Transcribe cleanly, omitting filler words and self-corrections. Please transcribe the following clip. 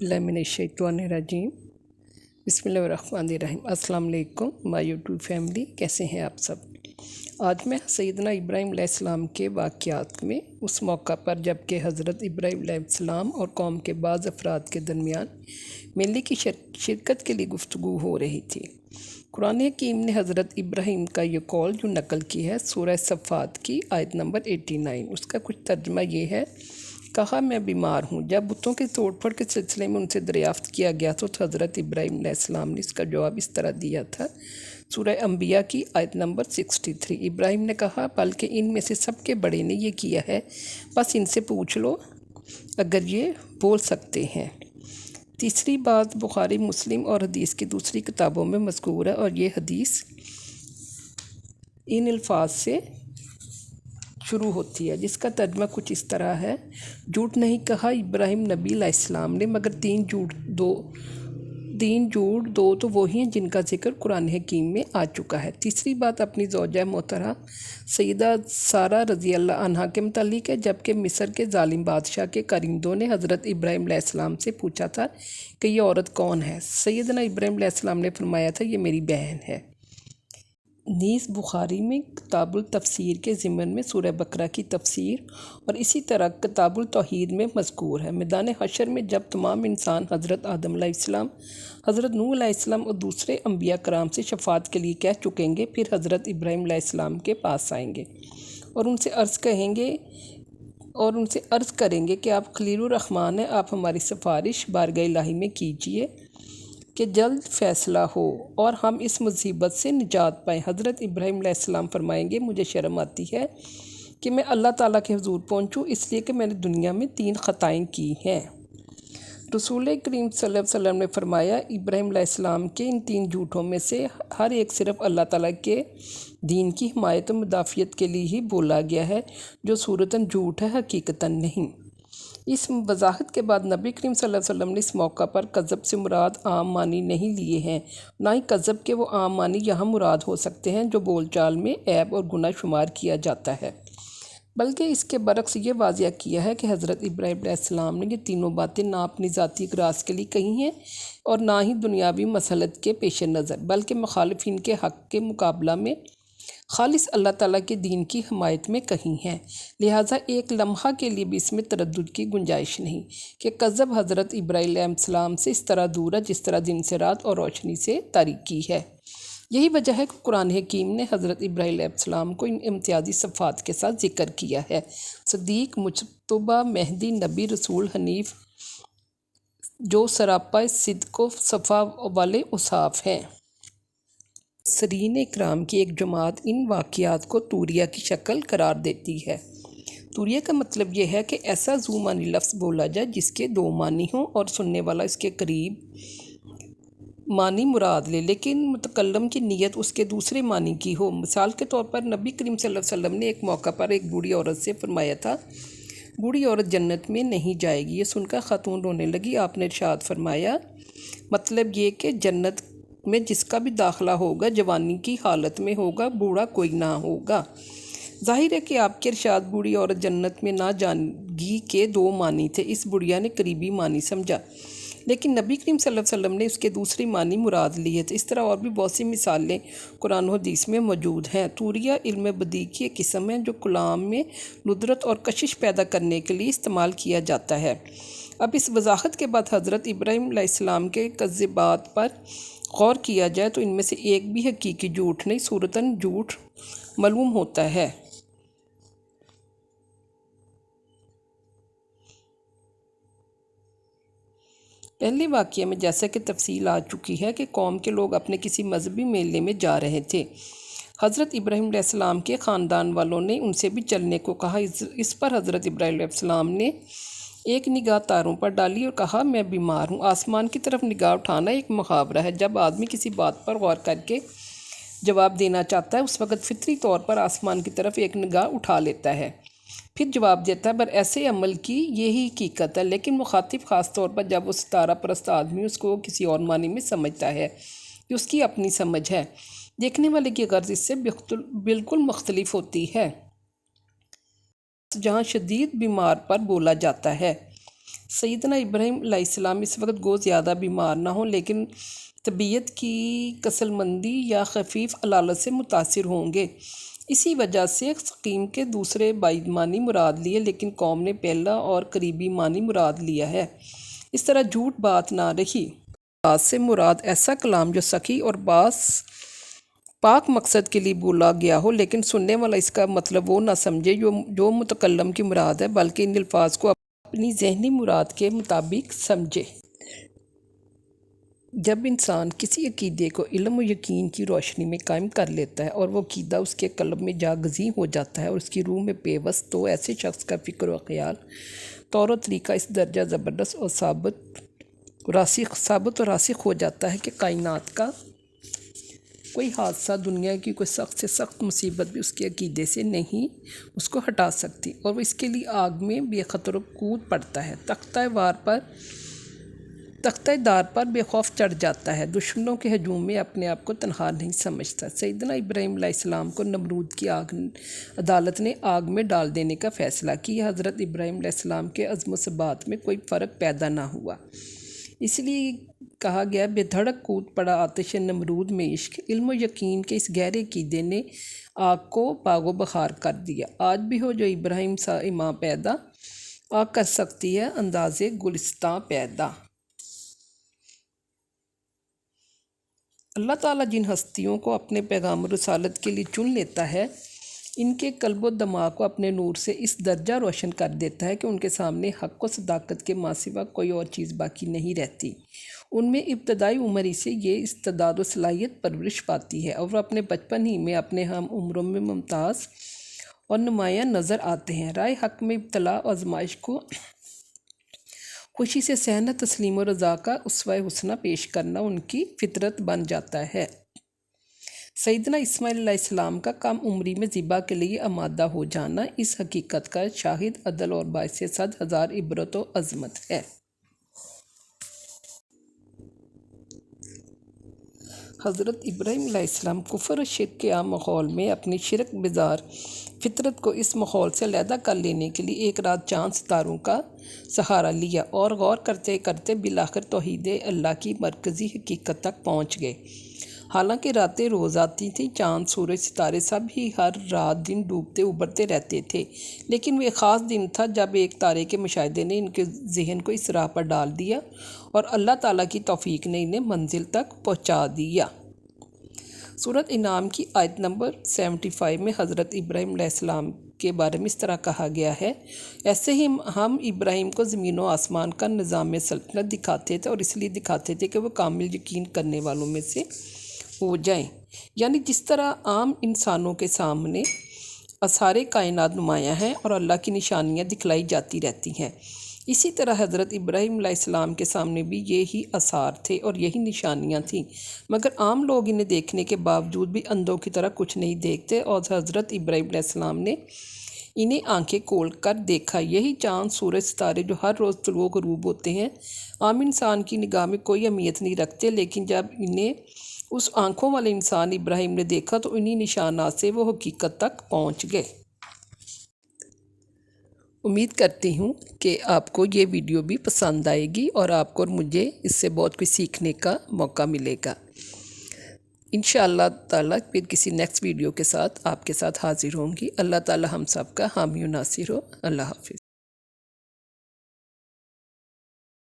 बिल्लाहि मिनश्शैतानिर्रजीम बिस्मिल्लाहिर्रहमानिर्रहीम। अस्सलाम वालेकुम माय यूट्यूब फैमिली, कैसे हैं आप सब। आज मैं सैयदना इब्राहीम अलैहिस्सलाम के वाक़यात में उस मौका पर जबकि हज़रत इब्राहीम अलैहिस्सलाम और कौम के बाज़ अफराद के दरमियान मेले की शिरकत के लिए गुफ्तगू हो रही थी। कुरान हकीम ने हज़रत इब्राहीम का ये कौल जो नकल की है सूरह सफ़ात की आयत नंबर 89, उसका कुछ तर्जुमा ये है। कहा, मैं बीमार हूँ। जब बुतों के तोड़फोड़ के सिलसिले में उनसे दरियाफ़्त किया गया तो हज़रत इब्राहीम अलैहिस्सलाम ने इसका जवाब इस तरह दिया था। सूरह अंबिया की आयत नंबर 63। इब्राहीम ने कहा, बल्कि इनमें से सबके बड़े ने ये किया है, बस इनसे पूछ लो अगर ये बोल सकते हैं। तीसरी बात बुखारी, मुस्लिम और हदीस की दूसरी किताबों में मज़कूर है और ये हदीस इन अल्फाज से शुरू होती है, जिसका तर्जुमा कुछ इस तरह है। झूठ नहीं कहा इब्राहीम नबी अलैहिस्सलाम ने, मगर तीन झूठ दो तो वही हैं जिनका जिक्र कुरान हकीम में आ चुका है। तीसरी बात अपनी ज़ौजा मोहतरम सैयदा सारा रज़ी अल्लाह अन्हा के मुतालिक है। जबकि मिस्र के जालिम बादशाह के कारिंदों ने हज़रत इब्राहीम अलैहिस्सलाम से पूछा था कि ये औरत कौन है। सैयदना इब्राहीम अलैहिस्सलाम ने फरमाया था, ये मेरी बहन है। नीस बुखारी में किताबुल तफसीर के ज़िमन में सूरह बकरा की तफसीर और इसी तरह किताबुल तौहीद में मज़कूर है। मैदान हशर में जब तमाम इंसान हज़रत आदम अलैहिस्सलाम, हज़रत नूह अलैहिस्सलाम और दूसरे अंबिया कराम से शफ़ाअत के लिए कह चुकेंगे, फिर हज़रत इब्राहीम अलैहिस्सलाम के पास आएंगे और उनसे अर्ज़ करेंगे कि आप खलीलुर रहमान हैं, आप हमारी सिफारिश बारगाह इलाही में कीजिए कि जल्द फ़ैसला हो और हम इस मुसीबत से निजात पाएँ। हज़रत इब्राहीम अलैहिस्सलाम फरमाएंगे, मुझे शर्म आती है कि मैं अल्लाह ताला के हुज़ूर पहुँचूँ, इसलिए कि मैंने दुनिया में 3 ख़ताएँ की हैं। रसूल करीम सल्लल्लाहु अलैहि वसल्लम ने फरमाया, इब्राहीम अलैहिस्सलाम के इन 3 झूठों में से हर एक सिर्फ़ अल्लाह ताला के दीन की हिमायत और मुदाफ़ियत के लिए ही बोला गया है, जो सूरतन झूठ है, हकीकतन नहीं। इस वजाहत के बाद नबी करीम सल्लल्लाहु अलैहि वसल्लम ने इस मौका पर कज़ब से मुराद आम मानी नहीं लिए हैं, ना ही कज़ब के वो आम मानी यहाँ मुराद हो सकते हैं जो बोलचाल में ऐब और गुनाह शुमार किया जाता है, बल्कि इसके बरक्स ये वाज़िया किया है कि हज़रत इब्राहीम अलैहिस्सलाम ने ये तीनों बातें ना अपनी ज़ाती गराज के लिए कही हैं और ना ही दुनियावी मसलहत के पेश नज़र, बल्कि मुखालिफिन के हक़ के मुकाबला में खालिस अल्लाह ताला के दीन की हिमायत में कही हैं। लिहाजा एक लम्हा के लिए भी इसमें तरद्दुद की गुंजाइश नहीं कि कज़ब हज़रत इब्राहीम अलैहिस्सलाम से इस तरह दूर है जिस तरह दिन से रात और रोशनी से तारीकी है। यही वजह है कि कुरान हकीम ने हज़रत इब्राहीम अलैहिस्सलाम को इन इम्तियाज़ी सफ़ात के साथ ज़िक्र किया है। सदीक, मुज्तबा, मेहदी, नबी, रसूल, हनीफ, जो सरापा सिद्क़ व सफ़ा वाले उसाफ़ हैं। सरीन इकराम की एक जमात इन वाक़यात को तूरिया की शक्ल करार देती है। तूरिया का मतलब यह है कि ऐसा ज़ू मानी लफ्ज़ बोला जाए जिसके 2 मानी हों और सुनने वाला इसके करीब मानी मुराद ले, लेकिन मुतकल्लम की नीयत उसके दूसरे मानी की हो। मिसाल के तौर पर नबी करीम सल्लल्लाहु अलैहि वसल्लम ने एक मौका पर एक बूढ़ी औरत से फरमाया था, बूढ़ी औरत जन्नत में नहीं जाएगी। ये सुनकर खातून रोने लगी। आपने इरशाद फरमाया, मतलब ये कि जन्नत में जिसका भी दाखिला होगा जवानी की हालत में होगा, बूढ़ा कोई ना होगा। जाहिर है कि आपके इरशाद बूढ़ी औरत जन्नत में ना जाएगी के 2 मानी थे। इस बुढ़िया ने करीबी मानी समझा, लेकिन नबी करीम सल्लल्लाहु अलैहि वसल्लम ने उसके दूसरी मानी मुराद लिए थे। इस तरह और भी बहुत सी मिसालें कुरान और हदीस में मौजूद हैं। तूरिया इल्म बदी की एक किस्म है जो कलाम में नुदरत और कशिश पैदा करने के लिए इस्तेमाल किया जाता है। अब इस वजाहत के बाद हज़रत इब्राहीम अलैहिस्सलाम के कज़्ज़बात पर गौर किया जाए तो इनमें से एक भी हकीकी झूठ नहीं, सूरतन झूठ मालूम होता है। पहले वाक़ये में जैसा कि तफसील आ चुकी है कि कौम के लोग अपने किसी मजहबी मेले में जा रहे थे। हज़रत इब्राहीम अलैहिस्सलाम के ख़ानदान वालों ने उनसे भी चलने को कहा। इस पर हज़रत इब्राहीम अलैहिस्सलाम ने एक निगाह तारों पर डाली और कहा, मैं बीमार हूँ। आसमान की तरफ निगाह उठाना एक मुहावरा है। जब आदमी किसी बात पर गौर करके जवाब देना चाहता है उस वक़्त फितरी तौर पर आसमान की तरफ एक निगाह उठा लेता है, फिर जवाब देता है। पर ऐसे अमल की यही हकीकत है, लेकिन मुखातिब ख़ास तौर पर जब वो सितारा परस्त आदमी उसको किसी और मानी में समझता है कि उसकी अपनी समझ है, देखने वाले की गर्ज इससे बिल्कुल मुख्तलिफ होती है। जहाँ शदीद बीमार पर बोला जाता है سیدنا ابراہیم علیہ السلام اس وقت گو زیادہ بیمار نہ ہوں، لیکن طبیعت کی کسل مندی یا خفیف علالت سے متاثر ہوں گے۔ اسی وجہ سے سقیم کے دوسرے بعید معنی مراد لیے، لیکن قوم نے پہلا اور قریبی معنی مراد لیا ہے۔ اس طرح جھوٹ بات نہ رہی۔ بات سے مراد ایسا کلام جو سخی اور پاک مقصد کے لیے بولا گیا ہو، لیکن سننے والا اس کا مطلب وہ نہ سمجھے جو متکلم کی مراد ہے، بلکہ ان الفاظ کو اپنی ذہنی مراد کے مطابق سمجھے۔ جب انسان کسی عقیدے کو علم و یقین کی روشنی میں قائم کر لیتا ہے اور وہ عقیدہ اس کے قلب میں جاگزیں ہو جاتا ہے اور اس کی روح میں پیوست، تو ایسے شخص کا فکر و خیال، طور و طریقہ اس درجہ زبردست اور ثابت و راسخ ہو جاتا ہے کہ کائنات کا کوئی حادثہ، دنیا کی کوئی سخت سے سخت مصیبت بھی اس کے عقیدے سے نہیں اس کو ہٹا سکتی، اور وہ اس کے لیے آگ میں بے خطر و کود پڑتا ہے، تختہ دار پر بے خوف چڑھ جاتا ہے، دشمنوں کے ہجوم میں اپنے آپ کو تنہا نہیں سمجھتا۔ سیدنا ابراہیم علیہ السلام کو نمرود کی عدالت نے آگ میں ڈال دینے کا فیصلہ کیا۔ حضرت ابراہیم علیہ السلام کے عزم و ثبات میں کوئی فرق پیدا نہ ہوا، اس لیے کہا گیا بے دھڑک کود پڑا آتش نمرود میں عشق۔ علم و یقین کے اس گہرے عقیدے نے آگ کو باغ و بہار کر دیا۔ آج بھی ہو جو ابراہیم سا ماں پیدا، آگ کر سکتی ہے انداز گلستاں پیدا۔ اللہ تعالیٰ جن ہستیوں کو اپنے پیغام و رسالت کے لیے چن لیتا ہے، ان کے قلب و دماغ کو اپنے نور سے اس درجہ روشن کر دیتا ہے کہ ان کے سامنے حق و صداقت کے ماں سوا کوئی اور چیز باقی نہیں رہتی۔ ان میں ابتدائی عمر ہی سے یہ استعداد و صلاحیت پرورش پاتی ہے، اور وہ اپنے بچپن ہی میں اپنے ہم عمروں میں ممتاز اور نمایاں نظر آتے ہیں۔ رائے حق میں ابتلا و آزمائش کو خوشی سے سہنا، تسلیم و رضا کا اسوہ حسنہ پیش کرنا ان کی فطرت بن جاتا ہے۔ سیدنا اسماعیل علیہ السلام کا کم عمری میں ذبح کے لیے آمادہ ہو جانا اس حقیقت کا شاہد، عدل اور باعث 100,000 عبرت و عظمت ہے۔ حضرت ابراہیم علیہ السلام کفر و شرک کے عام ماحول میں اپنی شرک بیزار فطرت کو اس ماحول سے علیحدہ کر لینے کے لیے ایک رات چاند ستاروں کا سہارا لیا، اور غور کرتے کرتے بالآخر توحید اللہ کی مرکزی حقیقت تک پہنچ گئے۔ حالانکہ راتیں روز آتی تھیں، چاند، سورج، ستارے سب ہی ہر رات دن ڈوبتے ابھرتے رہتے تھے، لیکن وہ ایک خاص دن تھا جب ایک تارے کے مشاہدے نے ان کے ذہن کو اس راہ پر ڈال دیا، اور اللہ تعالیٰ کی توفیق نے انہیں منزل تک پہنچا دیا۔ سورۃ انعام کی آیت نمبر 75 میں حضرت ابراہیم علیہ السلام کے بارے میں اس طرح کہا گیا ہے: ایسے ہی ہم ابراہیم کو زمین و آسمان کا نظام سلطنت دکھاتے تھے، اور اس لیے دکھاتے تھے کہ وہ کامل یقین کرنے والوں میں سے ہو جائیں۔ یعنی جس طرح عام انسانوں کے سامنے آثار کائنات نمایاں ہیں اور اللہ کی نشانیاں دکھلائی جاتی رہتی ہیں، اسی طرح حضرت ابراہیم علیہ السلام کے سامنے بھی یہی آثار تھے اور یہی نشانیاں تھیں، مگر عام لوگ انہیں دیکھنے کے باوجود بھی اندھوں کی طرح کچھ نہیں دیکھتے، اور حضرت ابراہیم علیہ السلام نے انہیں آنکھیں کھول کر دیکھا۔ یہی چاند، سورج، ستارے جو ہر روز طلوع و غروب ہوتے ہیں، عام انسان کی نگاہ میں کوئی اہمیت نہیں رکھتے، لیکن جب انہیں اس آنکھوں والے انسان ابراہیم نے دیکھا تو انہی نشانات سے وہ حقیقت تک پہنچ گئے۔ امید کرتی ہوں کہ آپ کو یہ ویڈیو بھی پسند آئے گی اور آپ کو اور مجھے اس سے بہت کچھ سیکھنے کا موقع ملے گا۔ انشاءاللہ تعالیٰ پھر کسی نیکسٹ ویڈیو کے ساتھ آپ کے ساتھ حاضر ہوں گی۔ اللہ تعالیٰ ہم سب کا حامی و ناصر ہو۔ اللہ حافظ۔